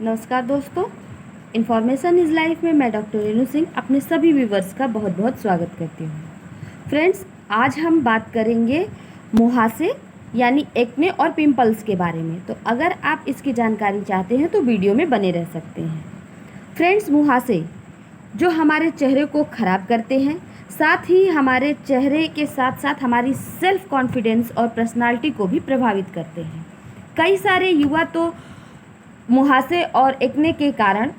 नमस्कार दोस्तों, information is life में मैं डॉक्टर रेणु सिंह अपने सभी व्यूवर्स का बहुत बहुत स्वागत करती हूँ। फ्रेंड्स, आज हम बात करेंगे मुहासे यानी एक्ने और पिंपल्स के बारे में। तो अगर आप इसकी जानकारी चाहते हैं तो वीडियो में बने रह सकते हैं। फ्रेंड्स, मुहासे जो हमारे चेहरे को ख़राब करते हैं, साथ ही हमारे चेहरे के साथ साथ हमारी सेल्फ कॉन्फिडेंस और पर्सनालिटी को भी प्रभावित करते हैं। कई सारे युवा तो मुहासे और एक्ने के कारण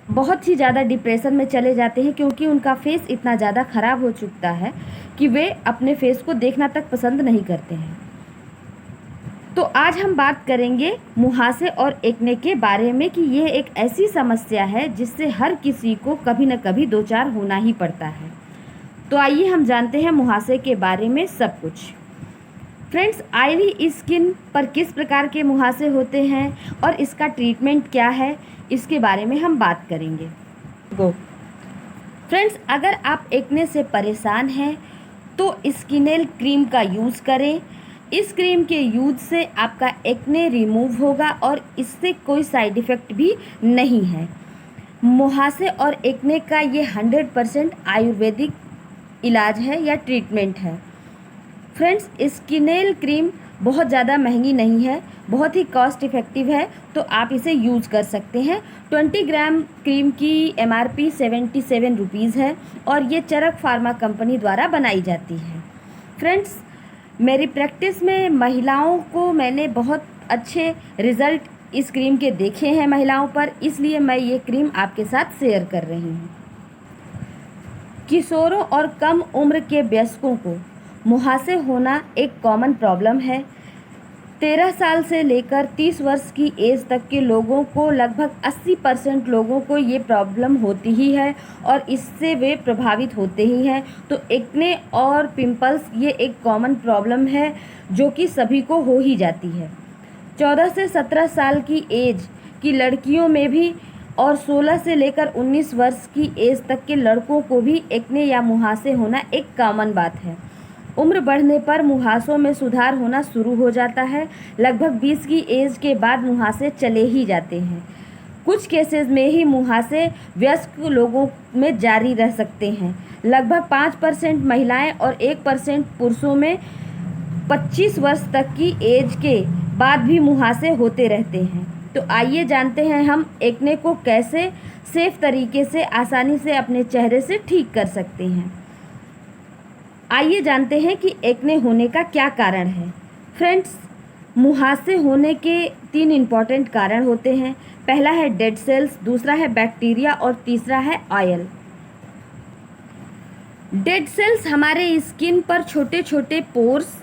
बहुत ही ज़्यादा डिप्रेशन में चले जाते हैं, क्योंकि उनका फेस इतना ज़्यादा ख़राब हो चुका है कि वे अपने फेस को देखना तक पसंद नहीं करते हैं। तो आज हम बात करेंगे मुहासे और एक्ने के बारे में कि यह एक ऐसी समस्या है जिससे हर किसी को कभी न कभी दो चार होना ही पड़ता है। तो आइए हम जानते हैं मुहासे के बारे में सब कुछ। फ्रेंड्स, ऑयली स्किन पर किस प्रकार के मुहासे होते हैं और इसका ट्रीटमेंट क्या है, इसके बारे में हम बात करेंगे। फ्रेंड्स, अगर आप एक्ने से परेशान हैं तो स्किनेल क्रीम का यूज़ करें। इस क्रीम के यूज़ से आपका एक्ने रिमूव होगा और इससे कोई साइड इफ़ेक्ट भी नहीं है। मुहासे और एक्ने का ये 100% आयुर्वेदिक इलाज है या ट्रीटमेंट है। फ्रेंड्स, स्किनेल क्रीम बहुत ज़्यादा महंगी नहीं है, बहुत ही कॉस्ट इफ़ेक्टिव है, तो आप इसे यूज़ कर सकते हैं। 20 ग्राम क्रीम की MRP 77 रुपीज़ है और ये चरक फार्मा कंपनी द्वारा बनाई जाती है। फ्रेंड्स, मेरी प्रैक्टिस में महिलाओं को मैंने बहुत अच्छे रिज़ल्ट इस क्रीम के देखे हैं महिलाओं पर, इसलिए मैं ये क्रीम आपके साथ शेयर कर रही हूँ। किशोरों और कम उम्र के वयस्कों को मुहासे होना एक कॉमन प्रॉब्लम है। 13 साल से लेकर 30 वर्ष की एज तक के लोगों को लगभग 80% लोगों को ये प्रॉब्लम होती ही है और इससे वे प्रभावित होते ही हैं। तो एक्ने और पिंपल्स ये एक कॉमन प्रॉब्लम है जो कि सभी को हो ही जाती है। 14 से 17 साल की एज की लड़कियों में भी और 16 से लेकर 19 वर्ष की एज तक के लड़कों को भी एक्ने या मुहासे होना एक कॉमन बात है। उम्र बढ़ने पर मुहासों में सुधार होना शुरू हो जाता है। लगभग 20 की एज के बाद मुहासे चले ही जाते हैं। कुछ केसेस में ही मुहासे वयस्क लोगों में जारी रह सकते हैं। लगभग 5% महिलाएं और 1% पुरुषों में 25 वर्ष तक की एज के बाद भी मुहासे होते रहते हैं। तो आइए जानते हैं हम एक्ने को कैसे सेफ तरीके से आसानी से अपने चेहरे से ठीक कर सकते हैं। आइए जानते हैं कि एक्ने होने का क्या कारण है। फ्रेंड्स, मुहासे होने के 3 इम्पॉर्टेंट कारण होते हैं। पहला है डेड सेल्स, दूसरा है बैक्टीरिया और तीसरा है ऑयल। डेड सेल्स हमारे स्किन पर छोटे छोटे पोर्स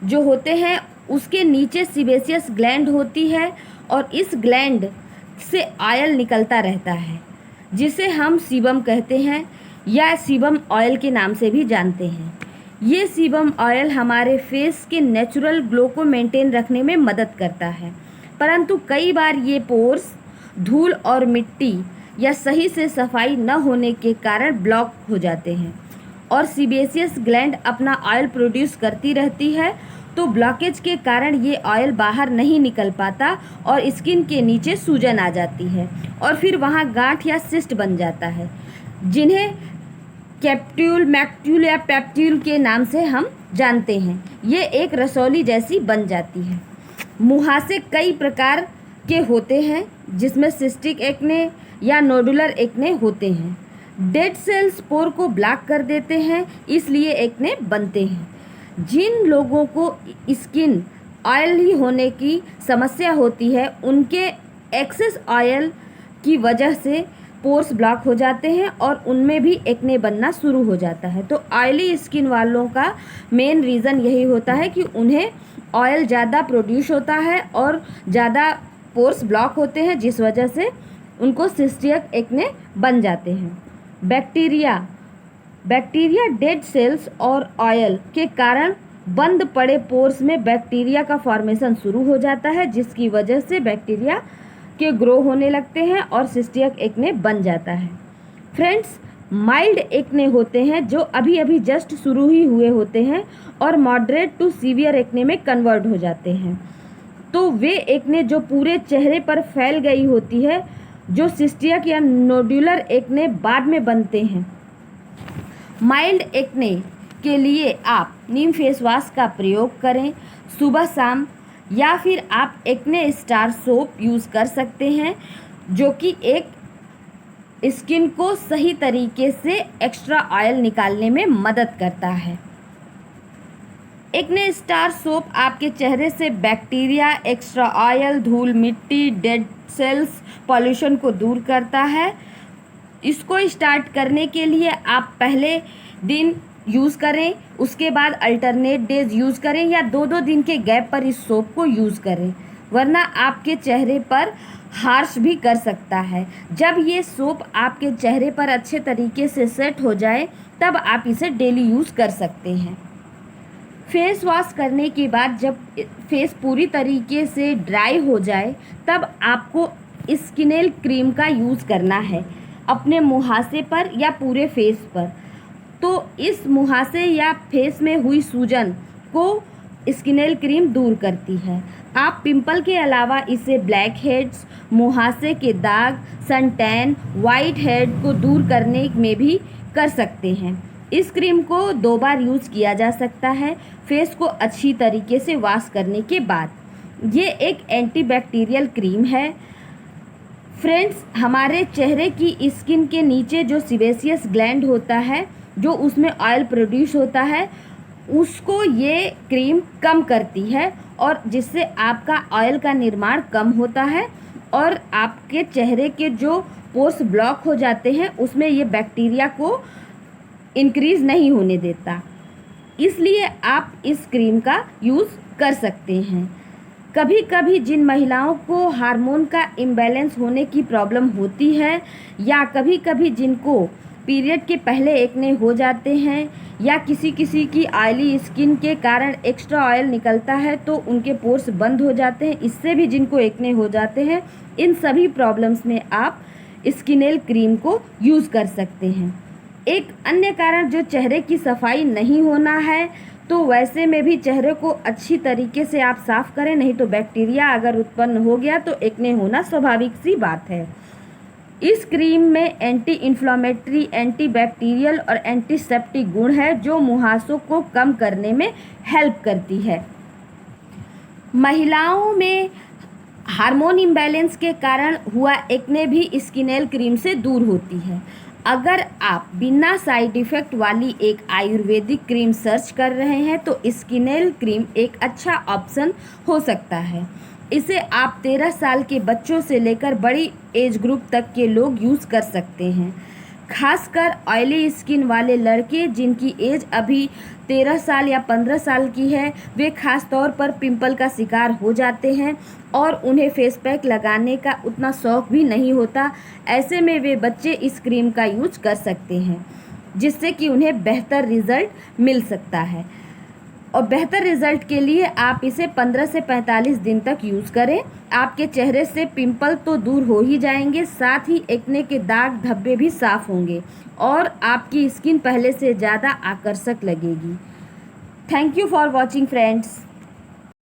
जो होते हैं उसके नीचे सीबेसियस ग्लैंड होती है और इस ग्लैंड से ऑयल निकलता रहता है जिसे हम सीबम कहते हैं या सीबम ऑयल के नाम से भी जानते हैं। ये सीबम ऑयल हमारे फेस के नेचुरल ग्लो को मेंटेन रखने में मदद करता है, परंतु कई बार ये पोर्स धूल और मिट्टी या सही से सफाई न होने के कारण ब्लॉक हो जाते हैं और सीबेसियस ग्लैंड अपना ऑयल प्रोड्यूस करती रहती है। तो ब्लॉकेज के कारण ये ऑयल बाहर नहीं निकल पाता और स्किन के नीचे सूजन आ जाती है और फिर वहाँ गांठ या सिस्ट बन जाता है, जिन्हें कैप्ट्यूल, मैक्ट्यूल या पैप्ट्यूल के नाम से हम जानते हैं। ये एक रसौली जैसी बन जाती है। मुहासे कई प्रकार के होते हैं, जिसमें सिस्टिक एक्ने या नोडुलर एक्ने होते हैं। डेड सेल्स पोर को ब्लॉक कर देते हैं, इसलिए एक्ने बनते हैं। जिन लोगों को स्किन ऑयली होने की समस्या होती है, उनके एक्सेस ऑयल की वजह से पोर्स ब्लॉक हो जाते हैं और उनमें भी एक्ने बनना शुरू हो जाता है। तो ऑयली स्किन वालों का मेन रीज़न यही होता है कि उन्हें ऑयल ज़्यादा प्रोड्यूस होता है और ज़्यादा पोर्स ब्लॉक होते हैं, जिस वजह से उनको सिस्टिक एक्ने बन जाते हैं। बैक्टीरिया डेड सेल्स और ऑयल के कारण बंद पड़े पोर्स में बैक्टीरिया का फॉर्मेशन शुरू हो जाता है, जिसकी वजह से बैक्टीरिया के ग्रो होने लगते हैं और सिस्टिक एक्ने बन जाता है। फ्रेंड्स, माइल्ड एक्ने होते हैं जो अभी अभी जस्ट शुरू ही हुए होते हैं और मॉडरेट टू सीवियर एक्ने में कन्वर्ट हो जाते हैं। तो वे एक्ने जो पूरे चेहरे पर फैल गई होती है, जो सिस्टिक या नोड्यूलर एक्ने बाद में बनते हैं। माइल्ड एक्ने के लिए आप नीम फेस वॉश का प्रयोग करें सुबह शाम, या फिर आप एक्ने स्टार सोप यूज़ कर सकते हैं, जो कि एक स्किन को सही तरीके से एक्स्ट्रा ऑयल निकालने में मदद करता है। एक्ने स्टार सोप आपके चेहरे से बैक्टीरिया, एक्स्ट्रा ऑयल, धूल मिट्टी, डेड सेल्स, पॉल्यूशन को दूर करता है। इसको स्टार्ट करने के लिए आप पहले दिन यूज़ करें, उसके बाद अल्टरनेट डेज यूज़ करें, या 2-2 दिन के गैप पर इस सोप को यूज़ करें, वरना आपके चेहरे पर हार्श भी कर सकता है। जब ये सोप आपके चेहरे पर अच्छे तरीके से सेट हो जाए तब आप इसे डेली यूज़ कर सकते हैं। फेस वॉश करने के बाद जब फेस पूरी तरीके से ड्राई हो जाए तब आपको स्किनेल क्रीम का यूज़ करना है अपने मुहासे पर या पूरे फेस पर। तो इस मुहासे या फेस में हुई सूजन को स्किनेल क्रीम दूर करती है। आप पिंपल के अलावा इसे ब्लैक हेड्स, मुहासे के दाग, सन टैन, वाइट हेड को दूर करने में भी कर सकते हैं। इस क्रीम को 2 बार यूज़ किया जा सकता है फेस को अच्छी तरीके से वॉश करने के बाद। ये एक एंटीबैक्टीरियल क्रीम है। फ्रेंड्स, हमारे चेहरे की स्किन के नीचे जो सीबेसियस ग्लैंड होता है, जो उसमें ऑयल प्रोड्यूस होता है, उसको ये क्रीम कम करती है, और जिससे आपका ऑयल का निर्माण कम होता है और आपके चेहरे के जो पोर्स ब्लॉक हो जाते हैं उसमें ये बैक्टीरिया को इंक्रीज़ नहीं होने देता। इसलिए आप इस क्रीम का यूज़ कर सकते हैं। कभी कभी जिन महिलाओं को हार्मोन का इम्बैलेंस होने की प्रॉब्लम होती है, या कभी कभी जिनको पीरियड के पहले एक्ने हो जाते हैं, या किसी किसी की ऑयली स्किन के कारण एक्स्ट्रा ऑयल निकलता है तो उनके पोर्स बंद हो जाते हैं, इससे भी जिनको एक्ने हो जाते हैं, इन सभी प्रॉब्लम्स में आप स्किनेल क्रीम को यूज़ कर सकते हैं। एक अन्य कारण जो चेहरे की सफाई नहीं होना है, तो वैसे में भी चेहरे को अच्छी तरीके से आप साफ़ करें, नहीं तो बैक्टीरिया अगर उत्पन्न हो गया तो एक्ने होना स्वाभाविक सी बात है। इस क्रीम में एंटी इन्फ्लामेटरी, एंटीबैक्टीरियल और एंटीसेप्टिक गुण है, जो मुहासों को कम करने में हेल्प करती है। महिलाओं में हार्मोन इम्बैलेंस के कारण हुआ एक्ने भी स्किनेल क्रीम से दूर होती है। अगर आप बिना साइड इफ़ेक्ट वाली एक आयुर्वेदिक क्रीम सर्च कर रहे हैं तो स्किनेल क्रीम एक अच्छा ऑप्शन हो सकता है। इसे आप 13 साल के बच्चों से लेकर बड़ी एज ग्रुप तक के लोग यूज़ कर सकते हैं। खासकर ऑयली स्किन वाले लड़के जिनकी एज अभी 13 साल या 15 साल की है, वे खास तौर पर पिंपल का शिकार हो जाते हैं और उन्हें फेस पैक लगाने का उतना शौक़ भी नहीं होता। ऐसे में वे बच्चे इस क्रीम का यूज कर सकते हैं, जिससे कि उन्हें बेहतर रिज़ल्ट मिल सकता है। और बेहतर रिज़ल्ट के लिए आप इसे 15 से 45 दिन तक यूज़ करें। आपके चेहरे से पिंपल तो दूर हो ही जाएंगे, साथ ही एक्ने के दाग धब्बे भी साफ़ होंगे और आपकी स्किन पहले से ज़्यादा आकर्षक लगेगी। Thank you for watching friends.